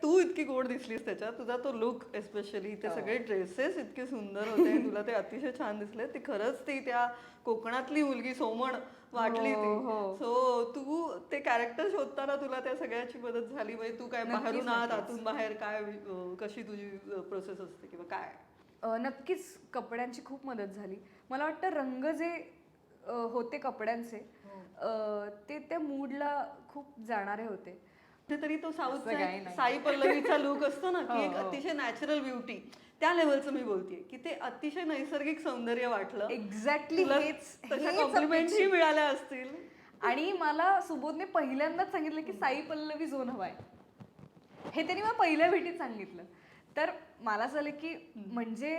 तू इतकी गोड दिसलीस त्याच्यात, तुझा तो लुक एस्पेशली, ते सगळे ड्रेसेस इतके सुंदर होते, तुला ते अतिशय छान दिसले. ती खरंच ती त्या कोकणातली मुलगी सोमण वाटली ती. सो तू ते कॅरेक्टर शोधताना तुला त्या सगळ्याची मदत झाली, म्हणजे तू काय बाहेरून आत आतून बाहेर काय कशी तुझी प्रोसेस असते किंवा काय? नक्कीच कपड्यांची खूप मदत झाली. मला वाटतं रंग जे होते कपड्यांचे ते त्या मूडला खूप जाणारे होते. कुठेतरी तो साऊथचा काही नाही. साई पल्लवीचा लुक असतो ना, की एक अतिशय नॅचरल ब्युटी, त्या लेवलचं मी बोलतेय, की ते अतिशय नैसर्गिक सौंदर्य वाटलं. एक्झॅक्टली तशा कॉम्प्लिमेंटही मिळाल्या असतील. आणि मला सुबोधने पहिल्यांदाच सांगितलं की साई पल्लवी झोन हवाय. हे त्यांनी मला पहिल्या भेटीत सांगितलं. तर मला असं झालं की म्हणजे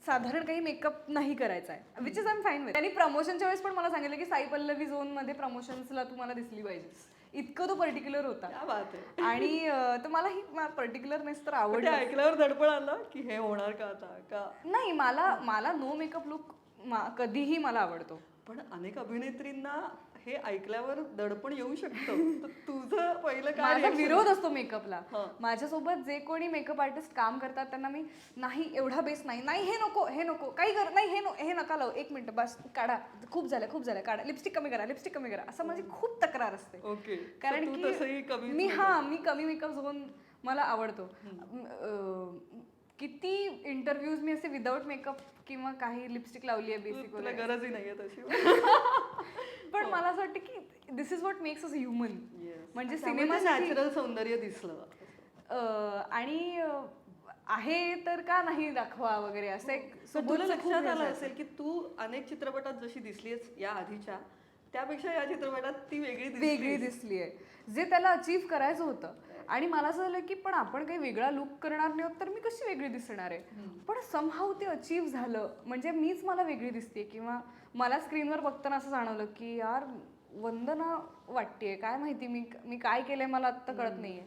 साधारण काही मेकअप नाही करायचा आहे, which is I am fine with. त्यांनी प्रमोशनच्या वेळेस पण मला सांगितलं की साई पल्लवी झोन मध्ये प्रमोशन्सला तू मला दिसली पाहिजेस, इतकं तो पर्टिक्युलर होता. क्या बात आहे. आणि तर मला ही पर्टिक्युलरनेस तर पण ते आवडलं. ऐकल्यावर दडपण आलं की हे होणार का आता का? नाही, मला नो मेकअप लुक कधीही मला आवडतो. पण अनेक अभिनेत्रींना हे ऐकल्यावर दडपण येऊ शकतं, तर तुझं पहिलं काय माझा reaction? विरोध असतो मेकअपला. माझ्यासोबत जे कोणी मेकअप आर्टिस्ट काम करतात त्यांना मी नाही एवढा बेस नाही, नाही हे नको हे नको काही कर नाही, हे नका लावू, एक मिनिट बस काढा, खूप झालं काढा, लिपस्टिक कमी करा, असं माझी खूप तक्रार असते. ओके. कारण तू तसंही कमी की मी कमी मेकअप झोन मला आवडतो. किती इंटरव्ह्यूज मी असे विदाऊट मेकअप किंवा काही लिपस्टिक लावली आहे बेसिक तुला वगैरे, गरजही नाहीये तशी. पण मला असं वाटतं की this is what makes us human. म्हणजे सिनेमा नॅचरल सौंदर्य दिसलं. आणि आहे तर का नाही दाखवा वगैरे असं एक तुला लक्षात आलं असेल की तू अनेक चित्रपटात जशी दिसलीस या आधीच्या, त्यापेक्षा या चित्रपटात ती वेगळी दिसली आहे, जे त्याला अचीव्ह करायचं होतं. आणि मला असं झालं की पण आपण काही वेगळा लुक करणार नाही तर मी कशी वेगळी दिसणार आहे. पण समहाऊ ते अचीव्ह झालं, म्हणजे मीच मला वेगळी दिसते. किंवा मला स्क्रीनवर बघताना असं जाणवलं की यार वंदना वाटतेय, काय माहिती मी काय केलंय मला आत्ता कळत नाहीये.